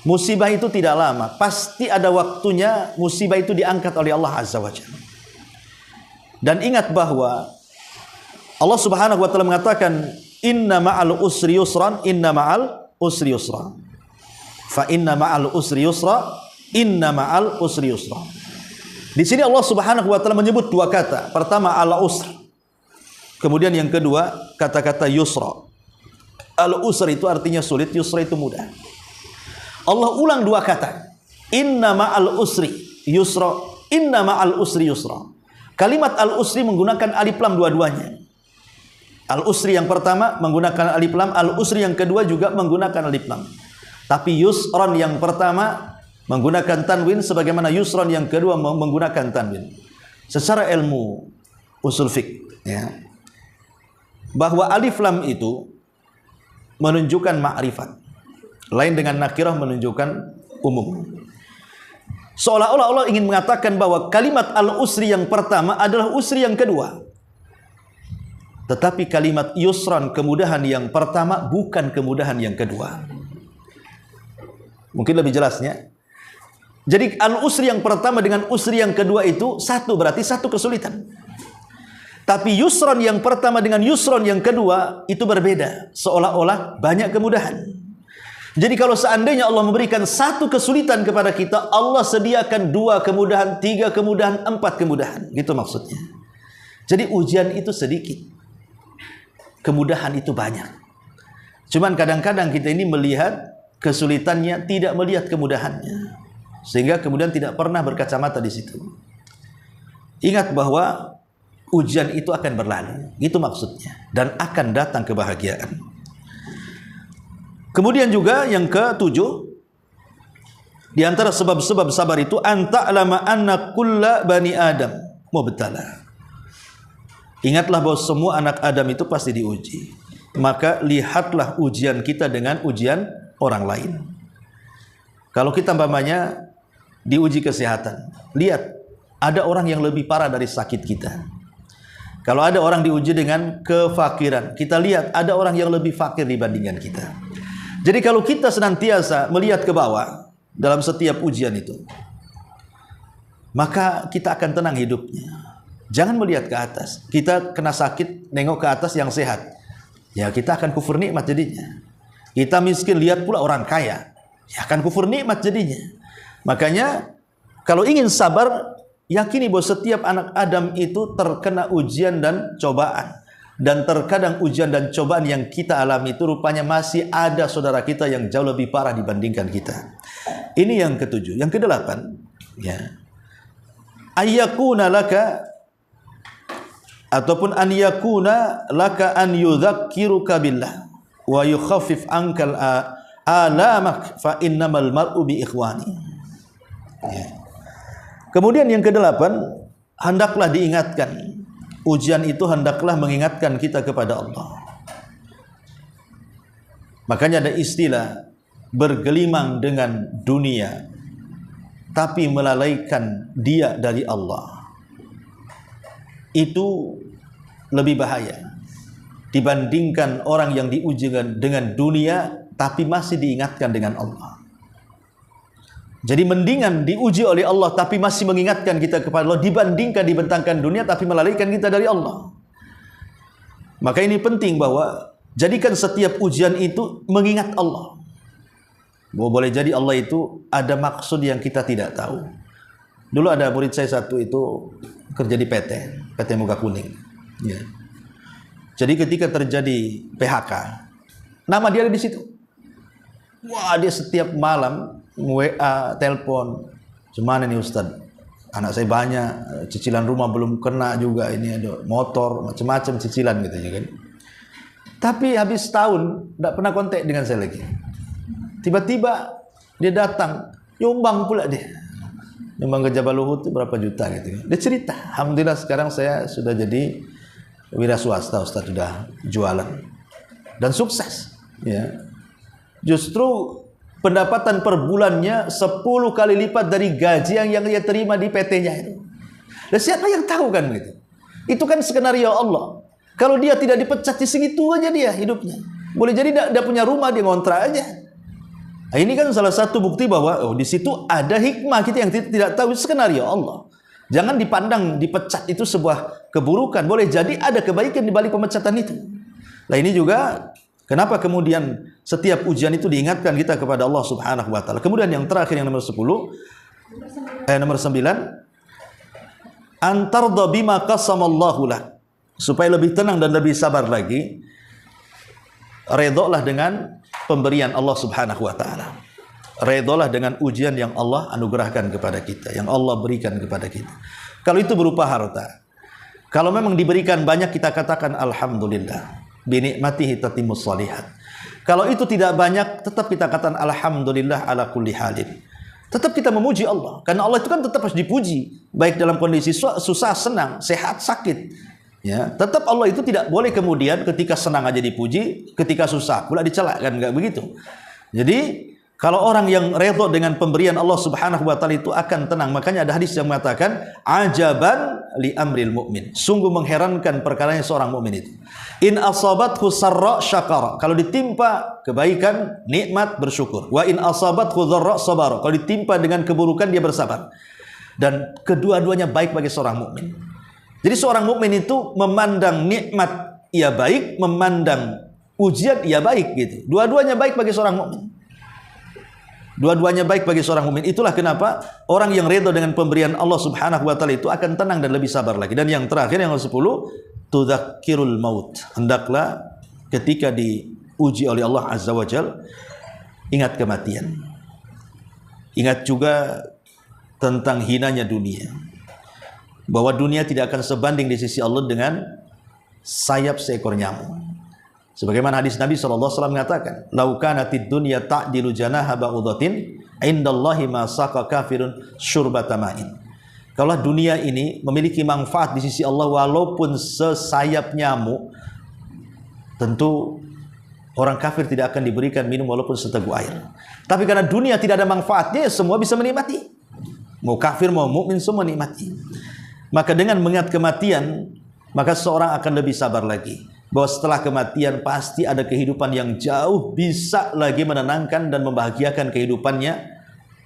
Musibah itu tidak lama. Pasti ada waktunya musibah itu diangkat oleh Allah Azza wa Jalla. Dan ingat bahwa Allah Subhanahu wa taala mengatakan, inna ma'al usri yusran, inna ma'al usri yusra. Fa inna ma'al usri yusra, inna ma'al usri yusra. Di sini Allah Subhanahu wa taala menyebut dua kata. Pertama al-usr. Kemudian yang kedua kata-kata yusra. Al-usr itu artinya sulit, yusra itu mudah. Allah ulang dua kata. Inna ma'al usri yusra, inna ma'al usri yusra. Kalimat al-usri menggunakan alif lam dua-duanya. Al-usri yang pertama menggunakan alif lam, al-usri yang kedua juga menggunakan alif lam. Tapi yusron yang pertama menggunakan tanwin, sebagaimana yusron yang kedua menggunakan tanwin. Secara ilmu usul fiqh, ya, bahwa alif lam itu menunjukkan ma'rifat, lain dengan nakirah menunjukkan umum. Seolah-olah Allah ingin mengatakan bahwa kalimat al-usri yang pertama adalah usri yang kedua. Tetapi kalimat yusran, kemudahan yang pertama, bukan kemudahan yang kedua. Mungkin lebih jelasnya. Jadi al-usri yang pertama dengan usri yang kedua itu satu, berarti satu kesulitan. Tapi yusran yang pertama dengan yusran yang kedua itu berbeda. Seolah-olah banyak kemudahan. Jadi kalau seandainya Allah memberikan satu kesulitan kepada kita, Allah sediakan dua kemudahan, tiga kemudahan, empat kemudahan. Gitu maksudnya. Jadi ujian itu sedikit, kemudahan itu banyak. Cuman kadang-kadang kita ini melihat kesulitannya, tidak melihat kemudahannya, sehingga kemudian tidak pernah berkacamata di situ. Ingat bahwa ujian itu akan berlalu, itu maksudnya, dan akan datang kebahagiaan. Kemudian juga yang ketujuh, di antara sebab-sebab sabar itu, anta'lama anna kulla bani Adam mubtala. Ingatlah bahwa semua anak Adam itu pasti diuji. Maka lihatlah ujian kita dengan ujian orang lain. Kalau kita umpamanya diuji kesehatan, lihat ada orang yang lebih parah dari sakit kita. Kalau ada orang diuji dengan kefakiran, kita lihat ada orang yang lebih fakir dibandingkan kita. Jadi kalau kita senantiasa melihat ke bawah dalam setiap ujian itu, maka kita akan tenang hidupnya. Jangan melihat ke atas. Kita kena sakit, nengok ke atas yang sehat, ya kita akan kufur nikmat jadinya. Kita miskin, lihat pula orang kaya, ya akan kufur nikmat jadinya. Makanya kalau ingin sabar, yakini bahwa setiap anak Adam itu terkena ujian dan cobaan. Dan terkadang ujian dan cobaan yang kita alami itu rupanya masih ada saudara kita yang jauh lebih parah dibandingkan kita. Ini yang ketujuh. Yang kedelapan, ya, ayyakuna laka, ataupun an yakuna laka an yudzakiruka billah wa yukhaffif ankal alamak fa innamal mar'u bi ikhwani. Ya. Kemudian yang kedelapan, hendaklah diingatkan. Ujian itu hendaklah mengingatkan kita kepada Allah. Makanya ada istilah bergelimang dengan dunia tapi melalaikan dia dari Allah. Itu lebih bahaya dibandingkan orang yang diuji dengan dunia tapi masih diingatkan dengan Allah. Jadi mendingan diuji oleh Allah tapi masih mengingatkan kita kepada Allah, dibandingkan dibentangkan dunia tapi melalaikan kita dari Allah. Maka ini penting bahwa jadikan setiap ujian itu mengingat Allah. Bahwa boleh jadi Allah itu ada maksud yang kita tidak tahu. Dulu ada murid saya satu itu kerja di PT Muka Kuning. Ya. Jadi ketika terjadi PHK, nama dia ada di situ. Wah, dia setiap malam WA, telepon. Gimana nih Ustadz? Anak saya banyak, cicilan rumah belum kena juga, ini ada motor, macam-macam cicilan gitu kan. Tapi habis tahun tidak pernah kontak dengan saya lagi. Tiba-tiba dia datang, nyumbang pula dia. Nyumbang ke Jabal Uhud itu berapa juta gitu. Dia cerita, alhamdulillah sekarang saya sudah jadi wira swasta, Ustaz, sudah jualan dan sukses. Ya. Justru pendapatan per bulannya 10 kali lipat dari gaji yang dia terima di PT-nya itu. Dan siapa yang tahu kan gitu? Itu kan skenario Allah. Kalau dia tidak dipecat di segitu aja dia hidupnya. Boleh jadi dia punya rumah, dia ngontrak aja. Nah, ini kan salah satu bukti bahwa di situ ada hikmah kita yang tidak tahu, skenario Allah. Jangan dipandang dipecat itu sebuah keburukan. Boleh jadi ada kebaikan di balik pemecatan itu. Nah, ini juga kenapa kemudian setiap ujian itu diingatkan kita kepada Allah Subhanahu wa taala. Kemudian yang terakhir yang nomor 10, nomor 9, antarda bima qasamallahu lak. Supaya lebih tenang dan lebih sabar lagi, redhalah dengan pemberian Allah Subhanahu wa taala. Redhalah dengan ujian yang Allah anugerahkan kepada kita, yang Allah berikan kepada kita. Kalau itu berupa harta, kalau memang diberikan banyak, kita katakan alhamdulillah. Bi nikmatihi tatimmus shalihat. Kalau itu tidak banyak, tetap kita katakan alhamdulillah ala kulli halin. Tetap kita memuji Allah, karena Allah itu kan tetap harus dipuji, baik dalam kondisi susah, senang, sehat, sakit. Ya, tetap Allah itu tidak boleh kemudian ketika senang aja dipuji, ketika susah pula dicela, kan enggak begitu. Jadi kalau orang yang redha dengan pemberian Allah Subhanahu wa taala itu akan tenang. Makanya ada hadis yang mengatakan ajaban li amril mukmin. Sungguh mengherankan perkaranya seorang mukmin itu. In asabathu sarra syakara. Kalau ditimpa kebaikan, nikmat, bersyukur. Wa in asabathu dharra sabara. Kalau ditimpa dengan keburukan, dia bersabar. Dan kedua-duanya baik bagi seorang mukmin. Jadi seorang mukmin itu memandang nikmat ia baik, memandang ujian ia baik gitu. Dua-duanya baik bagi seorang mukmin. Dua-duanya baik bagi seorang mukmin. Itulah kenapa orang yang redha dengan pemberian Allah Subhanahu wa taala itu akan tenang dan lebih sabar lagi. Dan yang terakhir yang ke-10, tudzakirul maut. Hendaklah ketika diuji oleh Allah Azza wa Jalla ingat kematian. Ingat juga tentang hinanya dunia. Bahwa dunia tidak akan sebanding di sisi Allah dengan sayap seekor nyamuk. Sebagaimana hadis Nabi SAW mengatakan, "Lau kanatid dunya ta'dilu janaha ba'udatin, indallahi ma saqa kafirun syurbata ma'in." Kalau dunia ini memiliki manfaat di sisi Allah walaupun sesayap nyamuk, tentu orang kafir tidak akan diberikan minum walaupun seteguk air. Tapi karena dunia tidak ada manfaatnya, semua bisa menikmati. Mau kafir mau mukmin semua nikmati. Maka dengan mengingat kematian, maka seorang akan lebih sabar lagi. Bahwa setelah kematian pasti ada kehidupan yang jauh bisa lagi menenangkan dan membahagiakan kehidupannya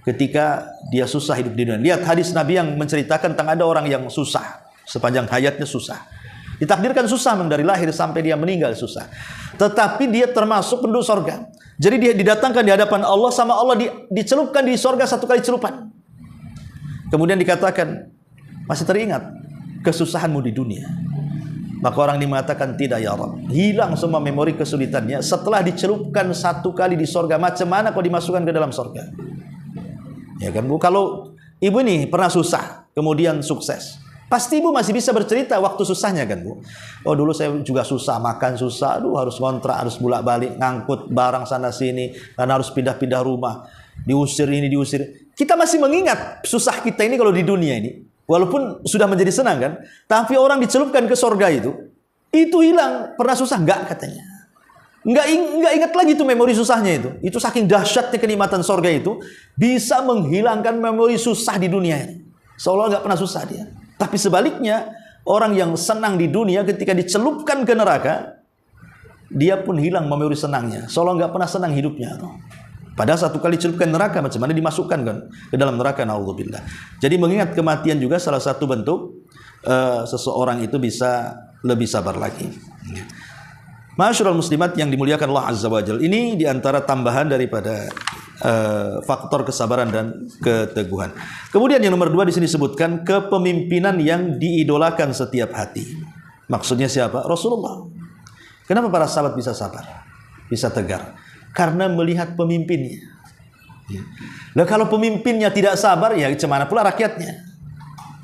ketika dia susah hidup di dunia. Lihat hadis Nabi yang menceritakan tentang ada orang yang susah, sepanjang hayatnya susah. Ditakdirkan susah dari lahir sampai dia meninggal susah. Tetapi dia termasuk penduduk sorga. Jadi dia didatangkan di hadapan Allah, sama Allah dicelupkan di sorga 1 kali celupan. Kemudian dikatakan, masih teringat kesusahanmu di dunia? Maka orang ini mengatakan, tidak ya Rabb. Hilang semua memori kesulitannya setelah dicelupkan 1 kali di sorga. Macam mana kau dimasukkan ke dalam sorga? Ya kan Bu, kalau ibu ini pernah susah kemudian sukses, pasti ibu masih bisa bercerita waktu susahnya kan Bu. Oh dulu saya juga susah, makan susah, aduh harus ngontrak, harus bolak-balik, ngangkut barang sana sini, karena harus pindah-pindah rumah, diusir ini diusir. Kita masih mengingat susah kita ini kalau di dunia ini. Walaupun sudah menjadi senang kan, tapi orang dicelupkan ke sorga itu hilang. Pernah susah? Enggak katanya. Enggak ingat lagi tuh memori susahnya itu. Itu saking dahsyatnya kenikmatan sorga itu bisa menghilangkan memori susah di dunia ini. Seolah enggak pernah susah dia. Tapi sebaliknya, orang yang senang di dunia ketika dicelupkan ke neraka, dia pun hilang memori senangnya. Seolah enggak pernah senang hidupnya. Padahal 1 kali celupkan neraka, macam mana dimasukkan kan ke dalam neraka, naudzubillah. Jadi mengingat kematian juga salah satu bentuk seseorang itu bisa lebih sabar lagi. Ma'asyiral muslimat yang dimuliakan Allah Azza wa Jalla, ini diantara tambahan daripada faktor kesabaran dan keteguhan. Kemudian yang nomor 2 di sini disebutkan kepemimpinan yang diidolakan setiap hati. Maksudnya siapa? Rasulullah. Kenapa para sahabat bisa sabar, bisa tegar? Karena melihat pemimpinnya. Nah, kalau pemimpinnya tidak sabar, ya gimana pula rakyatnya?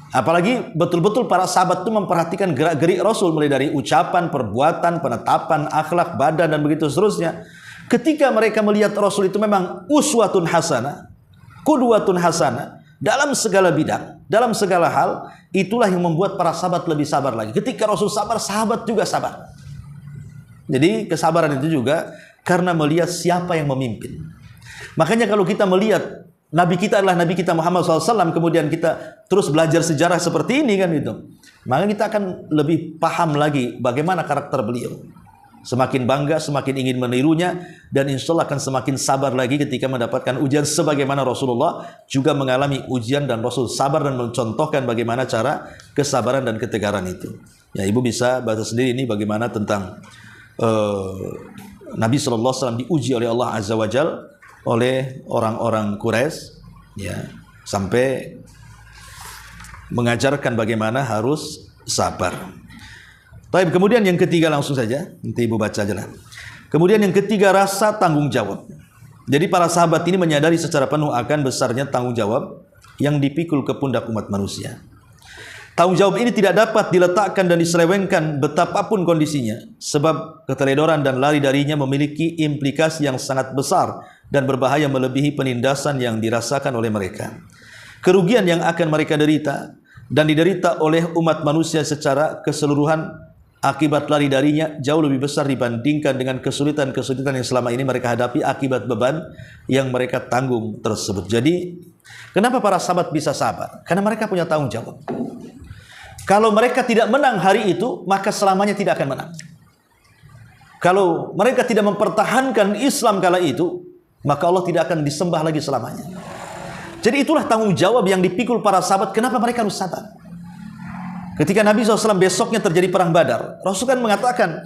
Apalagi betul-betul para sahabat itu memperhatikan gerak-gerik Rasul, mulai dari ucapan, perbuatan, penetapan, akhlak, badan, dan begitu seterusnya. Ketika mereka melihat Rasul itu memang uswatun hasanah, qudwatun hasanah, dalam segala bidang, dalam segala hal, itulah yang membuat para sahabat lebih sabar lagi. Ketika Rasul sabar, sahabat juga sabar. Jadi kesabaran itu juga karena melihat siapa yang memimpin. Makanya kalau kita melihat Nabi kita adalah Nabi kita Muhammad SAW, kemudian kita terus belajar sejarah seperti ini kan itu, maka kita akan lebih paham lagi bagaimana karakter beliau. Semakin bangga, semakin ingin menirunya, dan insya Allah akan semakin sabar lagi ketika mendapatkan ujian sebagaimana Rasulullah juga mengalami ujian, dan Rasul sabar dan mencontohkan bagaimana cara kesabaran dan ketegaran itu. Ya, ibu bisa baca sendiri ini bagaimana tentang Nabi SAW diuji oleh Allah Azza wa Jalla oleh orang-orang Quraisy, ya, sampai mengajarkan bagaimana harus sabar. Baik, kemudian yang ketiga langsung saja, nanti ibu baca aja lah. Kemudian yang ketiga, rasa tanggung jawab. Jadi para sahabat ini menyadari secara penuh akan besarnya tanggung jawab yang dipikul ke pundak umat manusia. Tanggung jawab ini tidak dapat diletakkan dan diselewengkan betapapun kondisinya, sebab keteledoran dan lari darinya memiliki implikasi yang sangat besar dan berbahaya melebihi penindasan yang dirasakan oleh mereka. Kerugian yang akan mereka derita dan diderita oleh umat manusia secara keseluruhan akibat lari darinya jauh lebih besar dibandingkan dengan kesulitan-kesulitan yang selama ini mereka hadapi akibat beban yang mereka tanggung tersebut. Jadi, kenapa para sahabat bisa sabar? Karena mereka punya tanggung jawab. Kalau mereka tidak menang hari itu, maka selamanya tidak akan menang. Kalau mereka tidak mempertahankan Islam kala itu, maka Allah tidak akan disembah lagi selamanya. Jadi itulah tanggung jawab yang dipikul para sahabat. Kenapa mereka harus sabar? Ketika Nabi SAW besoknya terjadi perang Badar, Rasul kan mengatakan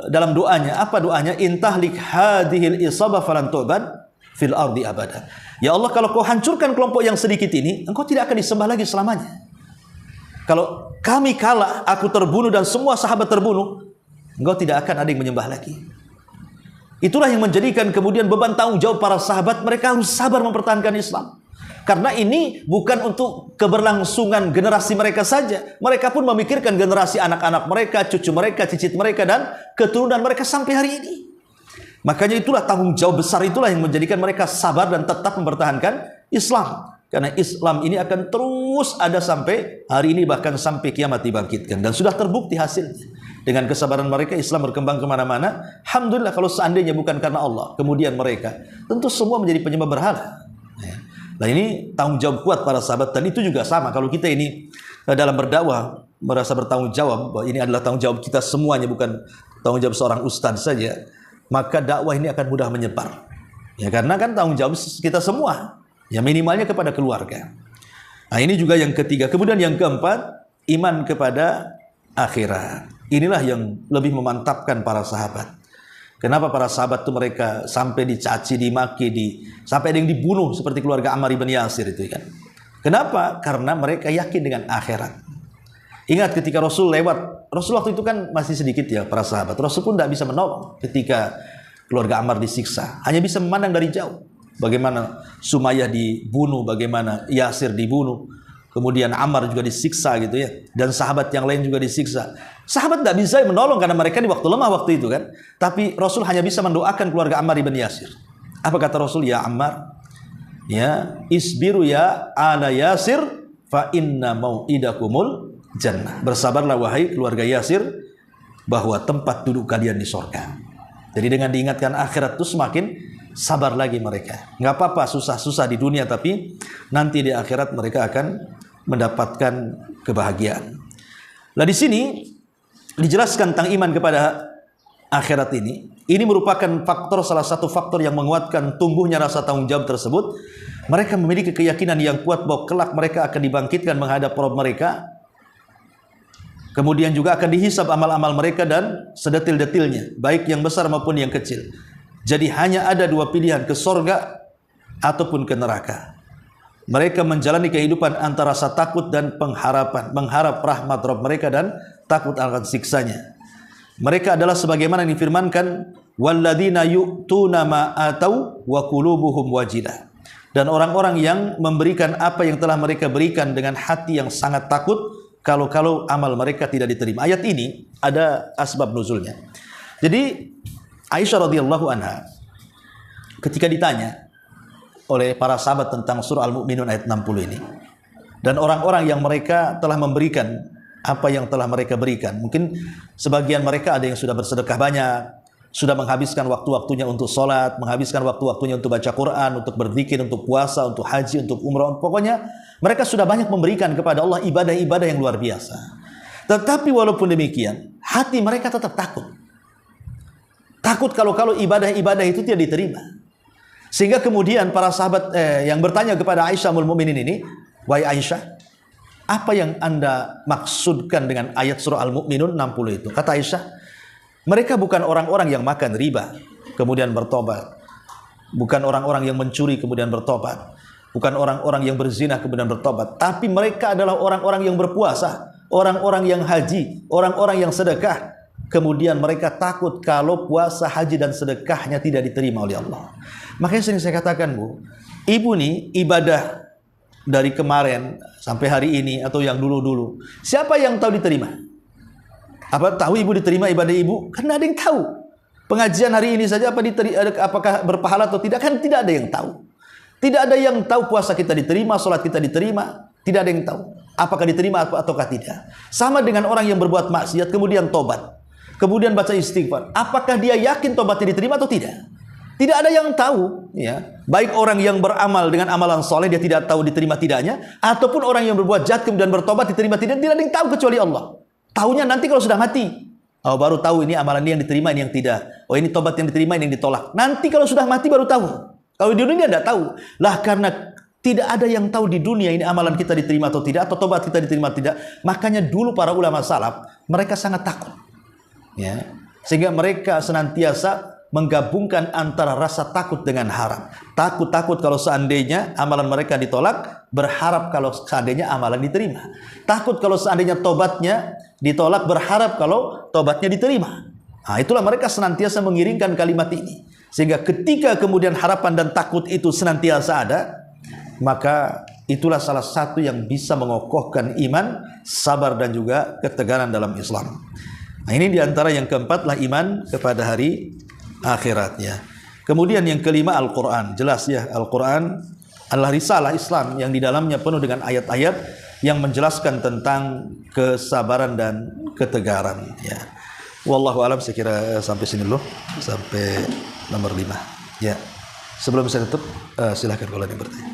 dalam doanya, apa doanya? Intahlik hadhil isabah falan tu'bad fil ardi abada. Ya Allah, kalau kau hancurkan kelompok yang sedikit ini, engkau tidak akan disembah lagi selamanya. Kalau kami kalah, aku terbunuh dan semua sahabat terbunuh, engkau tidak akan ada yang menyembah lagi. Itulah yang menjadikan kemudian beban tanggung jawab para sahabat, mereka harus sabar mempertahankan Islam. Karena ini bukan untuk keberlangsungan generasi mereka saja. Mereka pun memikirkan generasi anak-anak mereka, cucu mereka, cicit mereka, dan keturunan mereka sampai hari ini. Makanya itulah tanggung jawab besar, itulah yang menjadikan mereka sabar dan tetap mempertahankan Islam. Karena Islam ini akan terus ada sampai hari ini, bahkan sampai kiamat dibangkitkan. Dan sudah terbukti hasilnya. Dengan kesabaran mereka, Islam berkembang kemana-mana. Alhamdulillah, kalau seandainya bukan karena Allah, kemudian mereka tentu semua menjadi penyembah berhala. Nah, ini tanggung jawab kuat para sahabat. Dan itu juga sama, kalau kita ini dalam berdakwah merasa bertanggung jawab bahwa ini adalah tanggung jawab kita semuanya, bukan tanggung jawab seorang ustaz saja, maka dakwah ini akan mudah menyebar. Ya, karena kan tanggung jawab kita semua. Ya, minimalnya kepada keluarga. Nah, ini juga yang ketiga. Kemudian yang keempat, iman kepada akhirat. Inilah yang lebih memantapkan para sahabat. Kenapa para sahabat itu mereka sampai dicaci, dimaki, sampai ada yang dibunuh seperti keluarga Ammar bin Yasir itu kan. Kenapa? Karena mereka yakin dengan akhirat. Ingat ketika Rasul lewat, Rasul waktu itu kan masih sedikit ya para sahabat. Rasul pun tidak bisa menolong ketika keluarga Ammar disiksa. Hanya bisa memandang dari jauh. Bagaimana Sumayyah dibunuh, bagaimana Yasir dibunuh, kemudian Ammar juga disiksa gitu ya, dan sahabat yang lain juga disiksa. Sahabat tidak bisa menolong karena mereka di waktu lemah waktu itu kan. Tapi Rasul hanya bisa mendoakan keluarga Ammar bin Yasir. Apa kata Rasul? Ya Ammar, ya isbiru ya ala Yasir, fa inna mau'idakumul jannah. Bersabarlah wahai keluarga Yasir, bahwa tempat duduk kalian di surga. Jadi dengan diingatkan akhirat itu semakin sabar lagi mereka. Nggak apa-apa susah-susah di dunia, tapi nanti di akhirat mereka akan mendapatkan kebahagiaan. Nah, di sini dijelaskan tentang iman kepada akhirat ini. Ini merupakan faktor, salah satu faktor yang menguatkan tumbuhnya rasa tanggung jawab tersebut. Mereka memiliki keyakinan yang kuat bahwa kelak mereka akan dibangkitkan menghadap Rabb mereka. Kemudian juga akan dihisab amal-amal mereka dan sedetil-detilnya, baik yang besar maupun yang kecil. Jadi hanya ada dua pilihan, ke sorga ataupun ke neraka. Mereka menjalani kehidupan antara rasa takut dan pengharapan, mengharap rahmat Rabb mereka dan takut akan siksanya. Mereka adalah sebagaimana yang difirmankan, walladzina yu'tuna ma atau wa qulubuhum wajilah. Dan orang-orang yang memberikan apa yang telah mereka berikan dengan hati yang sangat takut kalau amal mereka tidak diterima. Ayat ini ada asbab nuzulnya. Jadi Aisyah radhiyallahu anha ketika ditanya oleh para sahabat tentang surah Al-Mu'minun ayat 60 ini, dan orang-orang yang mereka telah memberikan apa yang telah mereka berikan, mungkin sebagian mereka ada yang sudah bersedekah banyak, sudah menghabiskan waktu-waktunya untuk sholat, menghabiskan waktu-waktunya untuk baca Quran, untuk berzikir, untuk puasa, untuk haji, untuk umrah. Pokoknya mereka sudah banyak memberikan kepada Allah ibadah-ibadah yang luar biasa. Tetapi walaupun demikian, hati mereka tetap takut. Takut kalau ibadah-ibadah itu tidak diterima. Sehingga kemudian para sahabat yang bertanya kepada Aisyah Ummul Mukminin ini, wahai Aisyah, apa yang Anda maksudkan dengan ayat surah Al-Mu'minun 60 itu? Kata Aisyah, mereka bukan orang-orang yang makan riba kemudian bertobat, bukan orang-orang yang mencuri kemudian bertobat, bukan orang-orang yang berzina kemudian bertobat, tapi mereka adalah orang-orang yang berpuasa, orang-orang yang haji, orang-orang yang sedekah. Kemudian mereka takut kalau puasa, haji dan sedekahnya tidak diterima oleh Allah. Makanya sering saya katakan, Bu, ibu nih ibadah dari kemarin sampai hari ini atau yang dulu-dulu, siapa yang tahu diterima? Apa tahu ibu diterima ibadah ibu? Karena ada yang tahu. Pengajian hari ini saja apakah berpahala atau tidak, kan tidak ada yang tahu. Tidak ada yang tahu puasa kita diterima, sholat kita diterima, tidak ada yang tahu apakah diterima ataukah tidak. Sama dengan orang yang berbuat maksiat kemudian tobat, kemudian baca istighfar, apakah dia yakin tobatnya diterima atau tidak? Tidak ada yang tahu, ya. Baik orang yang beramal dengan amalan soleh dia tidak tahu diterima tidaknya, ataupun orang yang berbuat jahat kemudian bertobat diterima tidak ada yang tahu kecuali Allah. Tahunya nanti kalau sudah mati. Oh, baru tahu ini amalan ini yang diterima, ini yang tidak. Oh, ini tobat yang diterima, ini yang ditolak. Nanti kalau sudah mati baru tahu. Kalau di dunia tidak tahu. Lah karena tidak ada yang tahu di dunia ini amalan kita diterima atau tidak, atau tobat kita diterima atau tidak. Makanya dulu para ulama salaf mereka sangat takut. Ya. Sehingga mereka senantiasa menggabungkan antara rasa takut dengan harap. Takut kalau seandainya amalan mereka ditolak, berharap kalau seandainya amalan diterima. Takut kalau seandainya tobatnya ditolak, berharap kalau tobatnya diterima. Nah, itulah mereka senantiasa mengiringkan kalimat ini. Sehingga ketika kemudian harapan dan takut itu senantiasa ada, maka itulah salah satu yang bisa mengokohkan iman, sabar dan juga ketegaran dalam Islam. Nah, ini diantara yang keempat lah iman kepada hari akhiratnya. Kemudian yang kelima Al-Quran. Jelas ya, Al-Quran adalah risalah Islam yang di dalamnya penuh dengan ayat-ayat yang menjelaskan tentang kesabaran dan ketegaran, ya. Wallahu alam, saya kira sampai sini dulu, sampai nomor 5. Ya. Sebelum saya tutup, silakan kalau ada yang bertanya.